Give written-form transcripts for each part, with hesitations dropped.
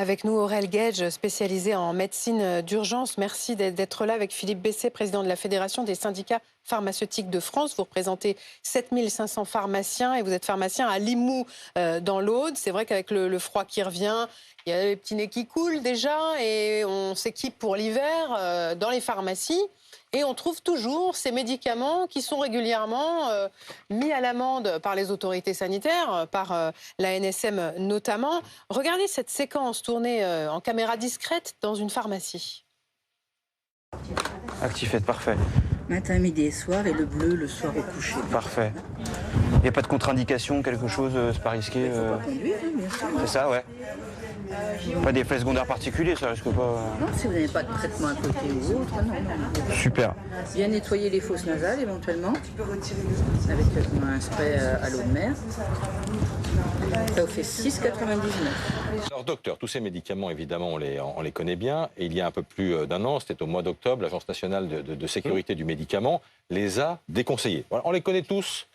Avec nous, Aurel Guedj, spécialisé en médecine d'urgence. Merci d'être là avec Philippe Bessé, président de la Fédération des syndicats pharmaceutiques de France. Vous représentez 7500 pharmaciens et vous êtes pharmacien à Limoux, dans l'Aude. C'est vrai qu'avec le froid qui revient, il y a les petits nez qui coulent déjà et on s'équipe pour l'hiver dans les pharmacies. Et on trouve toujours ces médicaments qui sont régulièrement mis à l'amende par les autorités sanitaires, par l'ANSM notamment. Regardez cette séquence tournée en caméra discrète dans une pharmacie. Actifette, parfait. Matin, midi et soir, et le bleu le soir au coucher. Parfait. Il n'y a pas de contre-indication, quelque chose, c'est pas risqué Il ne faut pas conduire, hein, bien sûr. C'est ça, ouais. Pas d'effets secondaires particuliers, ça risque pas... Non, si vous n'avez pas de traitement à côté ou autre, non. Super. Bien nettoyer les fosses nasales, éventuellement, avec un spray à l'eau de mer. Ça vous fait 6,99. Alors docteur, tous ces médicaments, évidemment, on les connaît bien. Et il y a un peu plus d'un an, c'était au mois d'octobre, l'Agence nationale de sécurité du médicament les a déconseillés. Voilà, on les connaît tous,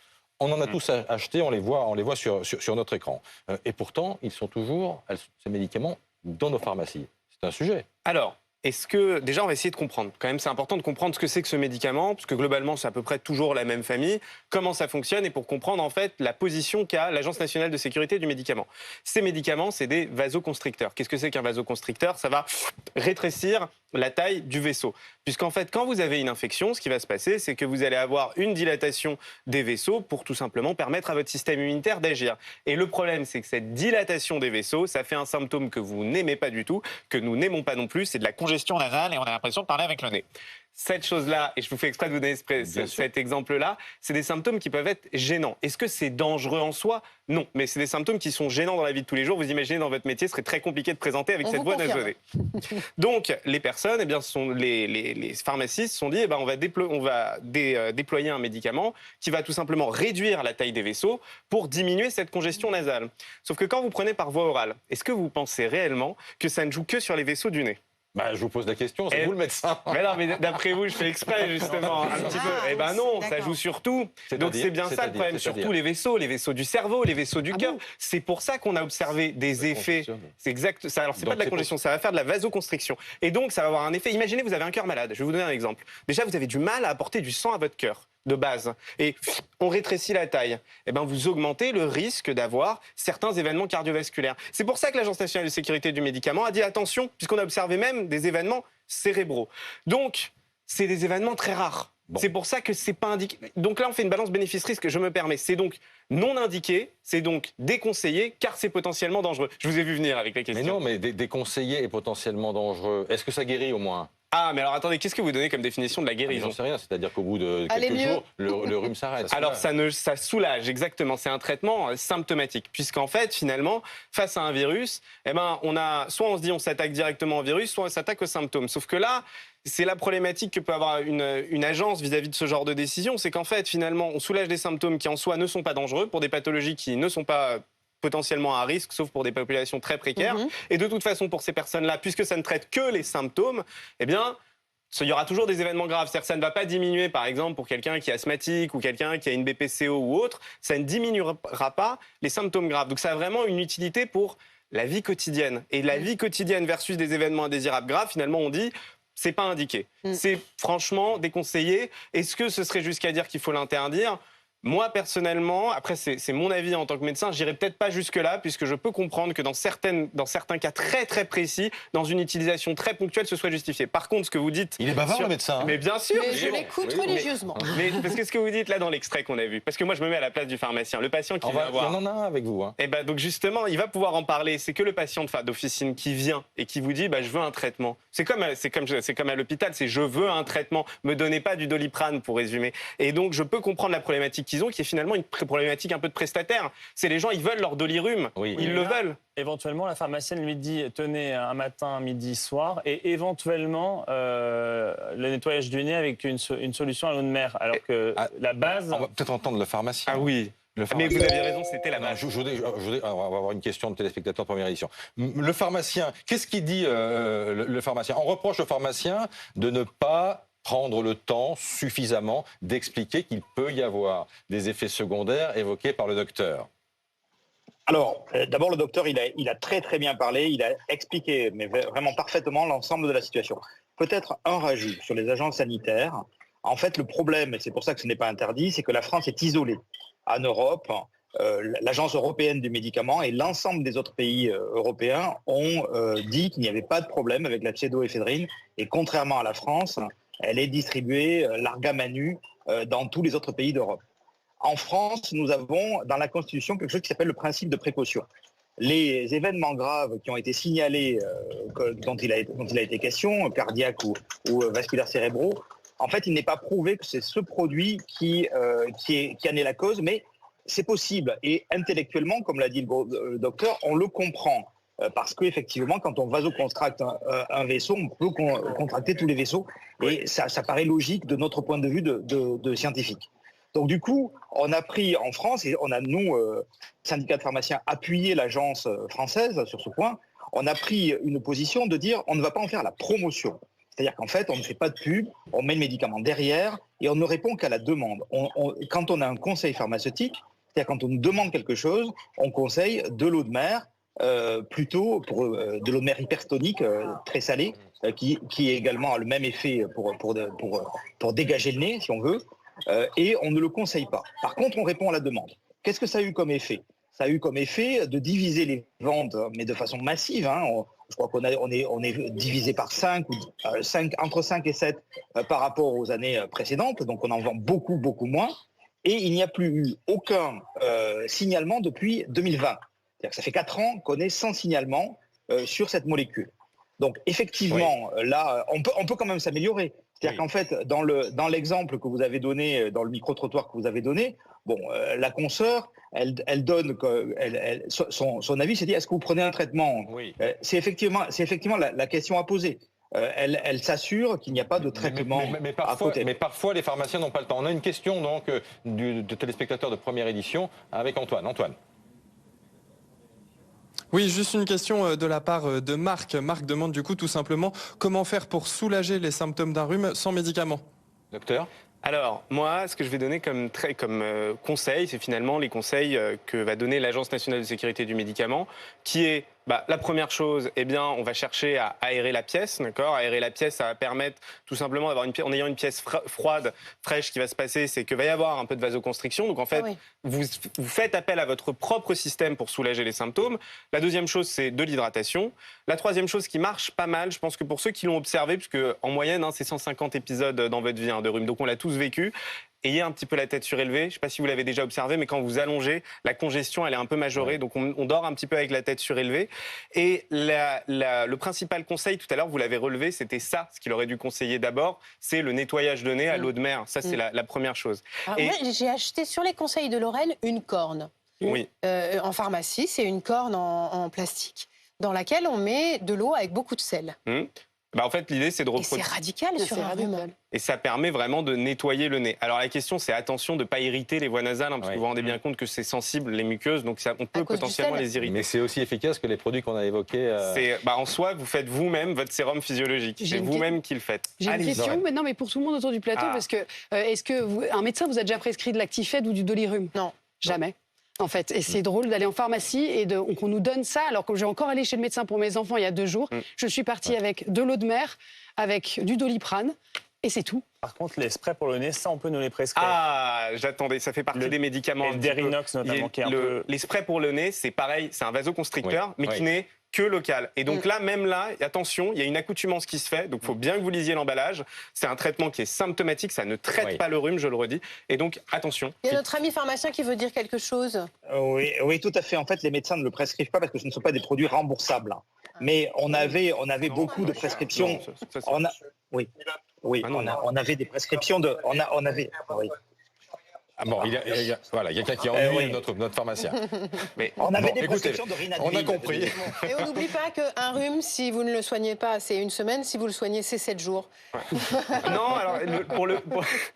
on en a tous acheté, on les voit sur notre écran. Et pourtant, ils sont toujours, ces médicaments, dans nos pharmacies. C'est un sujet. Alors, est-ce que, déjà, on va essayer de comprendre. Quand même, c'est important de comprendre ce que c'est que ce médicament, parce que globalement, c'est à peu près toujours la même famille, comment ça fonctionne, et pour comprendre, en fait, la position qu'a l'Agence nationale de sécurité du médicament. Ces médicaments, c'est des vasoconstricteurs. Qu'est-ce que c'est qu'un vasoconstricteur? Ça va rétrécir la taille du vaisseau. Puisqu'en fait, quand vous avez une infection, ce qui va se passer, c'est que vous allez avoir une dilatation des vaisseaux pour tout simplement permettre à votre système immunitaire d'agir. Et le problème, c'est que cette dilatation des vaisseaux, ça fait un symptôme que vous n'aimez pas du tout, que nous n'aimons pas non plus, c'est de la congestion nasale et on a l'impression de parler avec le nez. Cette chose-là, et je vous fais exprès de vous donner cet exemple-là, c'est des symptômes qui peuvent être gênants. Est-ce que c'est dangereux en soi? Non, mais c'est des symptômes qui sont gênants dans la vie de tous les jours. Vous imaginez, dans votre métier, ce serait très compliqué de présenter avec cette voix nasalée. Donc, les personnes, eh bien, les pharmacistes se sont dit, eh ben, on va déployer un médicament qui va tout simplement réduire la taille des vaisseaux pour diminuer cette congestion nasale. Sauf que quand vous prenez par voie orale, est-ce que vous pensez réellement que ça ne joue que sur les vaisseaux du nez? Bah, je vous pose la question, c'est vous le médecin. Mais non, mais d'après vous, je fais exprès justement un petit peu. Eh ben non, ça joue sur tout. Donc c'est bien ça le problème, surtout les vaisseaux du cerveau, les vaisseaux du cœur. C'est pour ça qu'on a observé des effets. C'est exact. Ça, alors c'est pas de la congestion, ça va faire de la vasoconstriction. Et donc ça va avoir un effet. Imaginez, vous avez un cœur malade. Je vais vous donner un exemple. Déjà, vous avez du mal à apporter du sang à votre cœur de base, et on rétrécit la taille, eh ben vous augmentez le risque d'avoir certains événements cardiovasculaires. C'est pour ça que l'Agence nationale de sécurité du médicament a dit attention, puisqu'on a observé même des événements cérébraux. Donc, c'est des événements très rares. Bon. C'est pour ça que c'est pas indiqué. Donc là, on fait une balance bénéfice-risque, je me permets. C'est donc non indiqué, c'est donc déconseillé, car c'est potentiellement dangereux. Je vous ai vu venir avec la question. Mais non, mais déconseillé et potentiellement dangereux. Est-ce que ça guérit au moins? Ah, mais alors attendez, qu'est-ce que vous donnez comme définition de la guérison? J'en sais rien, c'est-à-dire qu'au bout de quelques jours, le rhume s'arrête. Alors ça soulage, exactement. C'est un traitement symptomatique, puisqu'en fait, finalement, face à un virus, eh ben, soit on se dit on s'attaque directement au virus, soit on s'attaque aux symptômes. Sauf que là, c'est la problématique que peut avoir une agence vis-à-vis de ce genre de décision, c'est qu'en fait, finalement, on soulage des symptômes qui en soi ne sont pas dangereux pour des pathologies qui ne sont pas potentiellement à risque, sauf pour des populations très précaires. Et de toute façon, pour ces personnes-là, puisque ça ne traite que les symptômes, eh bien, il y aura toujours des événements graves. C'est-à-dire que ça ne va pas diminuer, par exemple, pour quelqu'un qui est asthmatique ou quelqu'un qui a une BPCO ou autre, ça ne diminuera pas les symptômes graves. Donc ça a vraiment une utilité pour la vie quotidienne. Et la vie quotidienne versus des événements indésirables graves, finalement, on dit... c'est pas indiqué. C'est franchement déconseillé. Est-ce que ce serait jusqu'à dire qu'il faut l'interdire? Moi, personnellement, après, c'est mon avis en tant que médecin, j'irai peut-être pas jusque-là, puisque je peux comprendre que dans certains cas très très précis, dans une utilisation très ponctuelle, ce soit justifié. Par contre, ce que vous dites... Il est bavard, le médecin. Hein. Mais bien sûr. Mais je l'écoute religieusement. Mais parce que ce que vous dites là dans l'extrait qu'on a vu, parce que moi, je me mets à la place du pharmacien. Le patient qui vient voir... On en a un avec vous. Hein. Et ben, donc justement, il va pouvoir en parler. C'est que le patient d'officine qui vient et qui vous dit, je veux un traitement. C'est comme à l'hôpital, c'est je veux un traitement. Me donnez pas du Doliprane, pour résumer. Et donc, je peux comprendre la problématique qu'ils ont, qui est finalement une problématique un peu de prestataire. C'est les gens, ils veulent leur Dolirum. Oui. Ils le veulent. Éventuellement, la pharmacienne lui dit tenez un matin, midi, soir, et éventuellement le nettoyage du nez avec une solution à l'eau de mer. Alors que la base. On va peut-être entendre le pharmacien. Ah oui. Mais vous avez raison, c'était la base. On va avoir une question de téléspectateur de première édition. Le pharmacien, qu'est-ce qu'il dit le pharmacien? On reproche au pharmacien de ne pas prendre le temps suffisamment d'expliquer qu'il peut y avoir des effets secondaires évoqués par le docteur. Alors, d'abord, le docteur, il a très très bien parlé, il a expliqué, mais vraiment parfaitement, l'ensemble de la situation. Peut-être un rajout sur les agents sanitaires. En fait, le problème, et c'est pour ça que ce n'est pas interdit, c'est que la France est isolée. En Europe, l'Agence européenne du médicament et l'ensemble des autres pays européens ont dit qu'il n'y avait pas de problème avec la pseudoéphédrine. Et contrairement à la France, elle est distribuée larga manu dans tous les autres pays d'Europe. En France, nous avons dans la Constitution quelque chose qui s'appelle le principe de précaution. Les événements graves qui ont été signalés, dont il a été question, cardiaques ou vasculaires cérébraux, en fait, il n'est pas prouvé que c'est ce produit qui en est la cause, mais c'est possible. Et intellectuellement, comme l'a dit le docteur, on le comprend. Parce qu'effectivement, quand on vasoconstracte un vaisseau, on peut contracter tous les vaisseaux. Et ça paraît logique de notre point de vue de scientifique. Donc du coup, on a pris en France, et on a, nous, syndicat de pharmaciens, appuyé l'agence française sur ce point, on a pris une position de dire on ne va pas en faire la promotion. C'est-à-dire qu'en fait, on ne fait pas de pub, on met le médicament derrière et on ne répond qu'à la demande. Quand on a un conseil pharmaceutique, c'est-à-dire quand on nous demande quelque chose, on conseille de l'eau de mer, plutôt pour de l'eau de mer hypertonique, très salée, qui également a le même effet pour dégager le nez, si on veut. Et on ne le conseille pas. Par contre, on répond à la demande. Qu'est-ce que ça a eu comme effet? Ça a eu comme effet de diviser les ventes, mais de façon massive. Je crois qu'on est divisé par 5, entre 5 et 7 par rapport aux années précédentes. Donc on en vend beaucoup, beaucoup moins. Et il n'y a plus eu aucun signalement depuis 2020. C'est-à-dire que ça fait 4 ans qu'on est sans signalement sur cette molécule. Donc effectivement, là, on peut quand même s'améliorer. C'est-à-dire qu'en fait, dans l'exemple que vous avez donné, dans le micro-trottoir que vous avez donné, bon, la consoeur, elle donne son avis, c'est dit, est-ce que vous prenez un traitement? C'est effectivement la question à poser. Elle s'assure qu'il n'y a pas de traitement à côté. Mais parfois, les pharmaciens n'ont pas le temps. On a une question donc de téléspectateur de première édition avec Antoine. Antoine. Oui, juste une question de la part de Marc. Marc demande du coup tout simplement comment faire pour soulager les symptômes d'un rhume sans médicaments. Docteur? Alors, moi, ce que je vais donner comme conseil, c'est finalement les conseils que va donner l'Agence nationale de sécurité du médicament, qui est, la première chose, eh bien, on va chercher à aérer la pièce, d'accord? Aérer la pièce, ça va permettre tout simplement d'avoir en ayant une pièce froide, fraîche, qui va se passer, c'est que va y avoir un peu de vasoconstriction. Donc, en fait, vous faites appel à votre propre système pour soulager les symptômes. La deuxième chose, c'est de l'hydratation. La troisième chose qui marche pas mal, je pense que pour ceux qui l'ont observé, puisque en moyenne, c'est 150 épisodes dans votre vie de rhume, donc on l'a tous vécu. Ayez un petit peu la tête surélevée. Je ne sais pas si vous l'avez déjà observé, mais quand vous allongez, la congestion, elle est un peu majorée. Donc, on dort un petit peu avec la tête surélevée. Et le principal conseil, tout à l'heure, vous l'avez relevé, c'était ça, ce qu'il aurait dû conseiller d'abord, c'est le nettoyage de nez à l'eau de mer. Ça, c'est la première chose. Alors, moi, j'ai acheté sur les conseils de Lorraine une corne. Oui. En pharmacie, c'est une corne en plastique dans laquelle on met de l'eau avec beaucoup de sel. En fait, l'idée, c'est de c'est radical sur un rhume. Et ça permet vraiment de nettoyer le nez. Alors, la question, c'est attention de ne pas irriter les voies nasales, parce que vous vous rendez bien compte que c'est sensible, les muqueuses, donc on peut potentiellement les irriter. Mais c'est aussi efficace que les produits qu'on a évoqués. En soi, vous faites vous-même votre sérum physiologique. C'est vous-même qui le faites. J'ai une question, mais pour tout le monde autour du plateau, parce que est-ce que un médecin vous a déjà prescrit de l'Actifed ou du Dolirum? Non. Jamais. En fait, et c'est drôle d'aller en pharmacie et qu'on nous donne ça, alors que j'ai encore allé chez le médecin pour mes enfants il y a 2 jours. Je suis partie avec de l'eau de mer, avec du Doliprane, et c'est tout. Par contre, les sprays pour le nez, ça, on peut nous les prescrire. Ah, j'attendais, ça fait partie des médicaments. Le Derinox, notamment, qui est un peu... Les sprays pour le nez, c'est pareil, c'est un vasoconstricteur, mais qui n'est que local. Et donc même là, attention, il y a une accoutumance qui se fait, donc il faut bien que vous lisiez l'emballage. C'est un traitement qui est symptomatique, ça ne traite pas le rhume, je le redis. Et donc, attention. Il y a notre ami pharmacien qui veut dire quelque chose. Oui, tout à fait. En fait, les médecens ne le prescrivent pas parce que ce ne sont pas des produits remboursables. Mais on avait beaucoup de prescriptions. On avait des prescriptions de... Il y a quelqu'un qui ennuie notre pharmacien. Mais on avait des prescriptions de Rinadil. On a compris. Et on n'oublie pas qu'un rhume, si vous ne le soignez pas, c'est 1 semaine. Si vous le soignez, c'est 7 jours. Non, alors,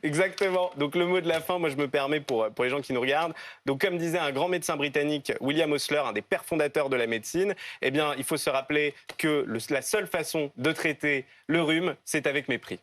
exactement. Donc, le mot de la fin, moi, je me permets pour les gens qui nous regardent. Donc, comme disait un grand médecin britannique, William Osler, un des pères fondateurs de la médecine, eh bien, il faut se rappeler que la seule façon de traiter le rhume, c'est avec mépris.